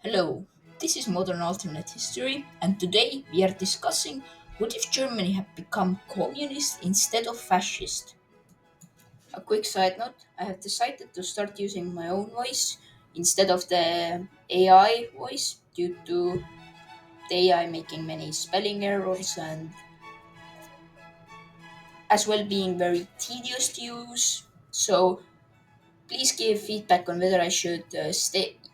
Hello, this is Modern Alternate History, and today we are discussing what if Germany had become communist instead of fascist. A quick side note, I have decided to start using my own voice instead of the AI voice due to the AI making many spelling errors and as well being very tedious to use. So please give feedback on whether I should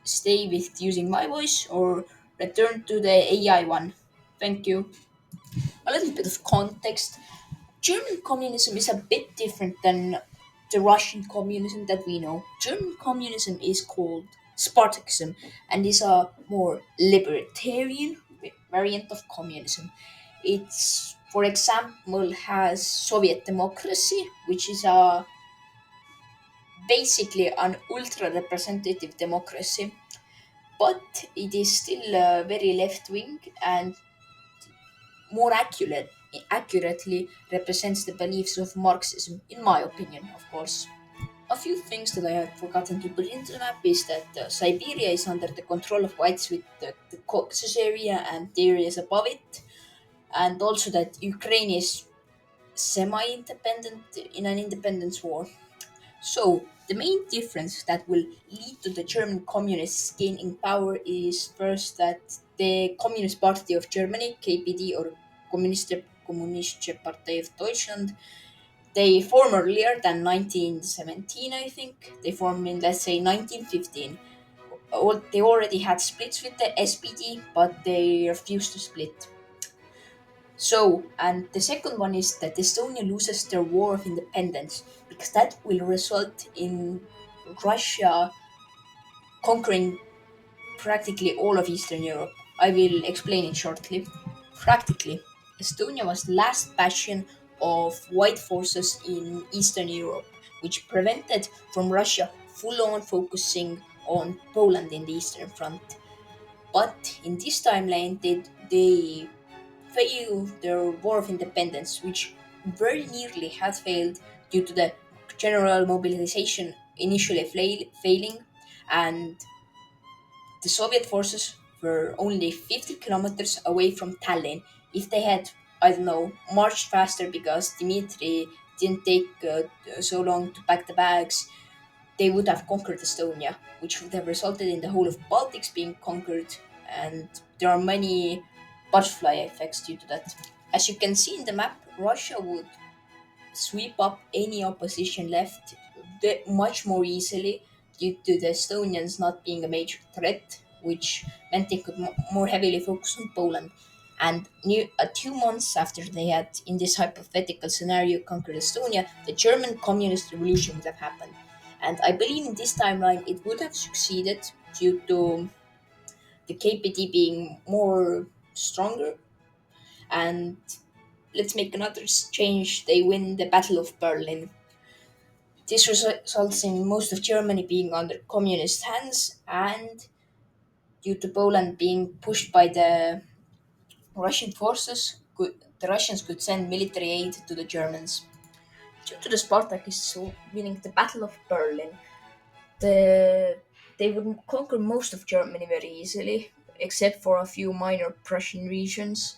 stay with using my voice or return to the AI one. Thank you. A little bit of context. German communism is a bit different than the Russian communism that we know. German communism is called Spartakism and is a more libertarian variant of communism. It's, for example, has Soviet democracy, which is a basically an ultra representative democracy, but it is still very left wing and more accurately represents the beliefs of Marxism, in my opinion, of course. A few things that I had forgotten to put into the map is that Siberia is under the control of whites with the Caucasus area and the areas above it, and also that Ukraine is semi independent in an independence war. So, the main difference that will lead to the German communists gaining power is first that the Communist Party of Germany, KPD or Kommunistische Partei of Deutschland, they formed earlier than 1917, I think. They formed in, let's say, 1915. They already had splits with the SPD, but they refused to split. So, and the second one is that Estonia loses their war of independence because that will result in Russia conquering practically all of Eastern Europe. I will explain it shortly. Practically, Estonia was the last bastion of white forces in Eastern Europe, which prevented from Russia full on focusing on Poland in the Eastern Front. But in this timeline, they failed their war of independence, which very nearly had failed due to the general mobilization initially failing, and the Soviet forces were only 50 kilometers away from Tallinn. If they had, I don't know, marched faster because Dmitry didn't take so long to pack the bags, they would have conquered Estonia, which would have resulted in the whole of Baltics being conquered, and there are many butterfly effects due to that. As you can see in the map, Russia would sweep up any opposition left much more easily due to the Estonians not being a major threat, which meant they could more heavily focus on Poland. And 2 months after they had, in this hypothetical scenario, conquered Estonia, the German Communist Revolution would have happened. And I believe in this timeline it would have succeeded due to the KPD being more stronger. And let's make another change. They win the Battle of Berlin. This results in most of Germany being under communist hands, and due to Poland being pushed by the Russian forces, the Russians could send military aid to the Germans. Due to the Spartakists winning the Battle of Berlin, the they would conquer most of Germany very easily, except for a few minor Prussian regions.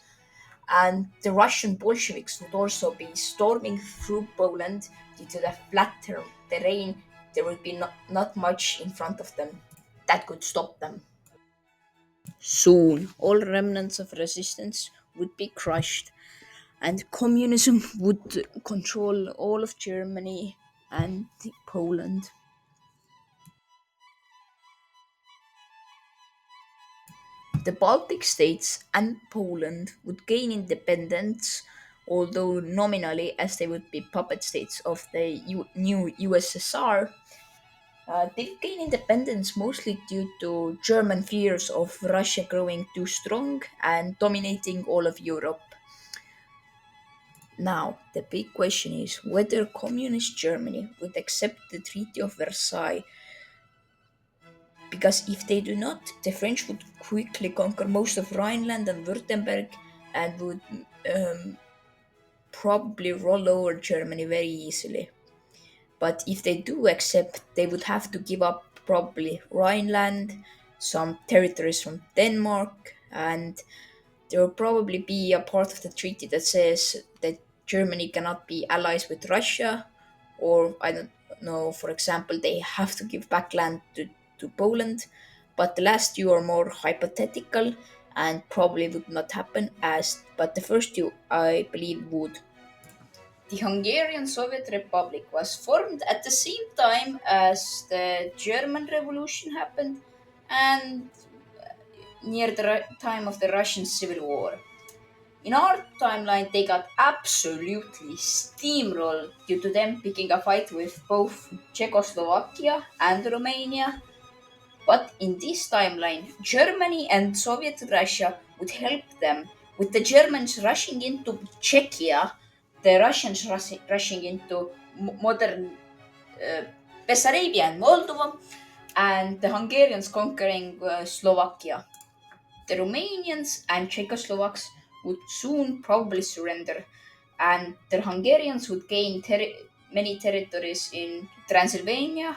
And the Russian Bolsheviks would also be storming through Poland due to the flat terrain. There would be not much in front of them that could stop them. Soon, all remnants of resistance would be crushed, and communism would control all of Germany and Poland. The Baltic states and Poland would gain independence, although nominally, as they would be puppet states of the new USSR. They gain independence mostly due to German fears of Russia growing too strong and dominating all of Europe. Now, the big question is whether Communist Germany would accept the Treaty of Versailles, because if they do not, the French would quickly conquer most of Rhineland and Württemberg and would probably roll over Germany very easily. But if they do accept, they would have to give up probably Rhineland, some territories from Denmark, and there will probably be a part of the treaty that says that Germany cannot be allies with Russia, or I don't know, for example, they have to give back land to Poland. But the last two are more hypothetical and probably would not happen but the first two I believe would. The Hungarian Soviet Republic was formed at the same time as the German Revolution happened and near the time of the Russian Civil War. In our timeline, they got absolutely steamrolled due to them picking a fight with both Czechoslovakia and Romania. But in this timeline, Germany and Soviet Russia would help them, with the Germans rushing into Czechia, the Russians rushing into modern uh, Bessarabia and Moldova, and the Hungarians conquering Slovakia. The Romanians and Czechoslovaks would soon probably surrender, and the Hungarians would gain many territories in Transylvania,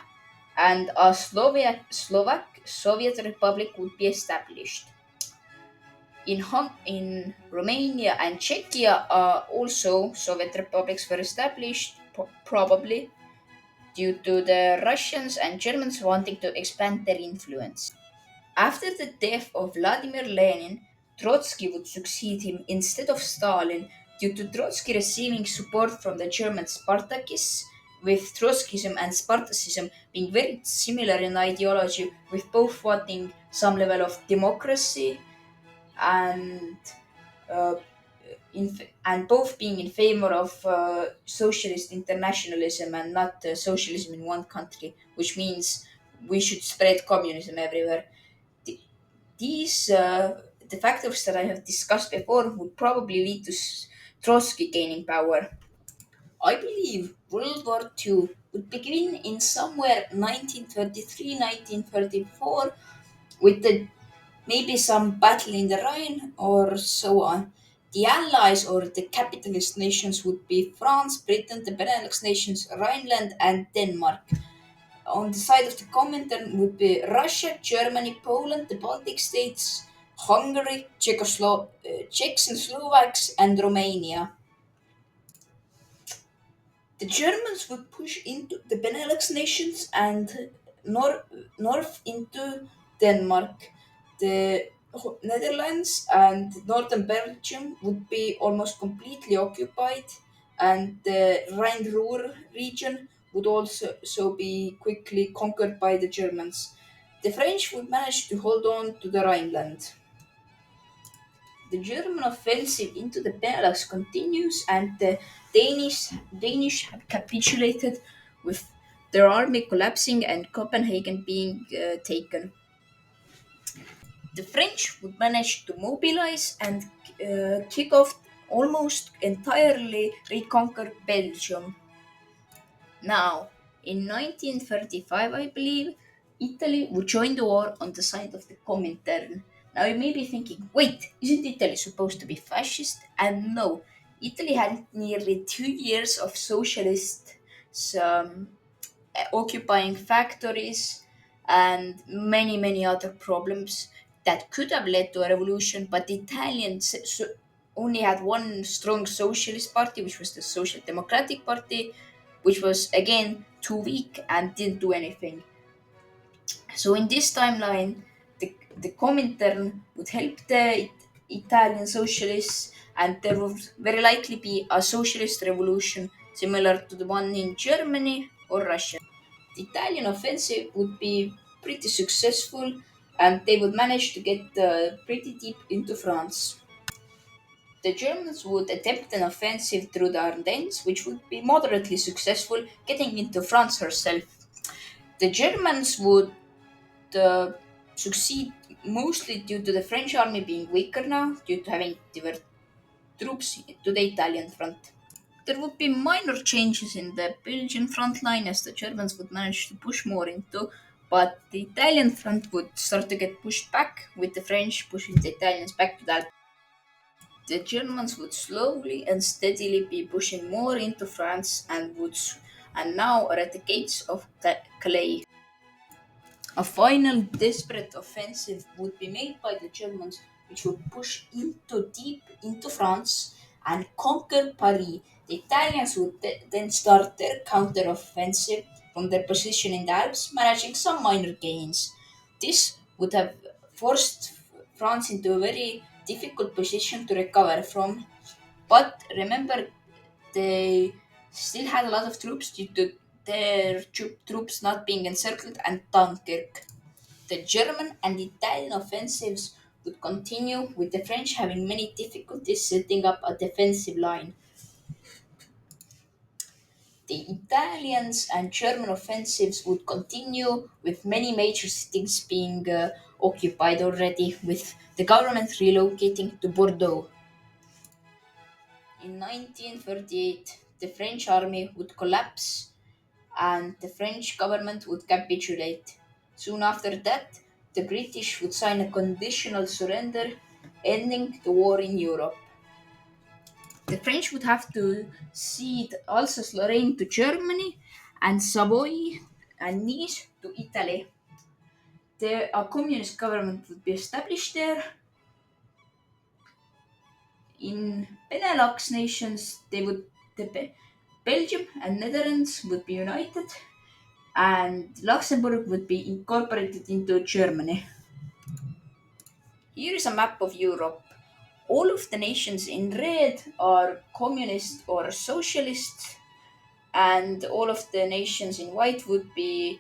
and a Slovak Soviet Republic would be established. In Romania and Czechia, also Soviet republics were established, probably due to the Russians and Germans wanting to expand their influence. After the death of Vladimir Lenin, Trotsky would succeed him instead of Stalin due to Trotsky receiving support from the German Spartakists, with Trotskyism and Spartacism being very similar in ideology, with both wanting some level of democracy and uh, and both being in favor of socialist internationalism and not socialism in one country, which means we should spread communism everywhere. These the factors that I have discussed before would probably lead to Trotsky gaining power. I believe World War II would begin in somewhere 1933, 1934, with maybe some battle in the Rhine or so on. The Allies or the capitalist nations would be France, Britain, the Benelux nations, Rhineland, and Denmark. On the side of the Comintern would be Russia, Germany, Poland, the Baltic states, Hungary, Czechs and Slovaks, and Romania. The Germans would push into the Benelux nations and nor- north into Denmark. The Netherlands and northern Belgium would be almost completely occupied, and the Rhine-Ruhr region would also be quickly conquered by the Germans. The French would manage to hold on to the Rhineland. The German offensive into the Benelux continues, and the Danish have capitulated, with their army collapsing and Copenhagen being taken. The French would manage to mobilize and kick off almost entirely reconquer Belgium. Now, in 1935, I believe, Italy would join the war on the side of the Comintern. Now, you may be thinking, wait, isn't Italy supposed to be fascist? And no, Italy had nearly 2 years of socialists um, occupying factories and many, many other problems that could have led to a revolution, but the Italians only had one strong socialist party, which was the Social Democratic Party, which was again too weak and didn't do anything. So in this timeline, the Comintern would help the Italian socialists, and there would very likely be a socialist revolution similar to the one in Germany or Russia. The Italian offensive would be pretty successful, and they would manage to get pretty deep into France. The Germans would attempt an offensive through the Ardennes, which would be moderately successful, getting into France herself. The Germans would uh, succeed mostly due to the French army being weaker now, due to having diverted troops to the Italian front. There would be minor changes in the Belgian front line as the Germans would manage to push more into, but the Italian front would start to get pushed back, with the French pushing the Italians back to the Alps. The Germans would slowly and steadily be pushing more into France and now are at the gates of Calais. A final desperate offensive would be made by the Germans, which would push into deep into France and conquer Paris. The Italians would then start their counter-offensive from their position in the Alps, managing some minor gains. This would have forced France into a very difficult position to recover from. But remember, they still had a lot of troops due to their troops not being encircled and Dunkirk. The German and Italian offensives would continue, with the French having many difficulties setting up a defensive line. The Italians and German offensives would continue, with many major cities being occupied already, with the government relocating to Bordeaux. In 1938, the French army would collapse and the French government would capitulate. Soon after that, the British would sign a conditional surrender, ending the war in Europe. The French would have to cede Alsace-Lorraine to Germany and Savoy and Nice to Italy. A communist government would be established there. In Benelux nations, Belgium and Netherlands would be united, and Luxembourg would be incorporated into Germany. Here is a map of Europe. All of the nations in red are communist or socialist, and all of the nations in white would be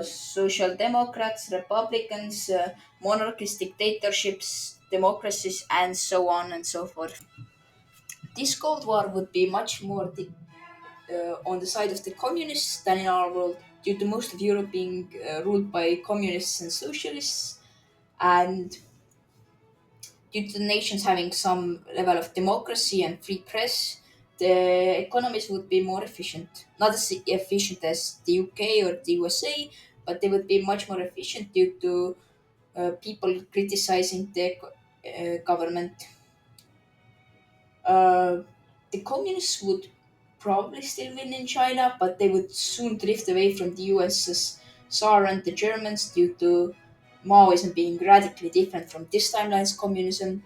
social democrats, republicans, monarchies, dictatorships, democracies, and so on and so forth. This Cold War would be much more on the side of the communists than in our world, due to most of Europe being ruled by communists and socialists, and due to the nations having some level of democracy and free press, the economies would be more efficient. Not as efficient as the UK or the USA, but they would be much more efficient due to people criticizing the government. Uh, the communists would probably still win in China, but they would soon drift away from the USSR and the Germans due to Maoism being radically different from this timeline's communism.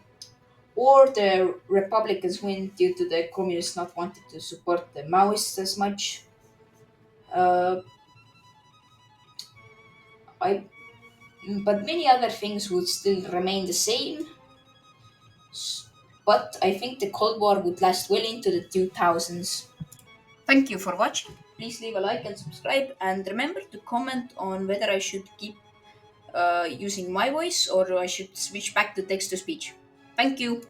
Or the Republicans win due to the communists not wanting to support the Maoists as much. Uh, I, but many other things would still remain the same. But I think the Cold War would last well into the 2000s. Thank you for watching. Please leave a like and subscribe, and remember to comment on whether I should keep using my voice or I should switch back to text to speech. Thank you.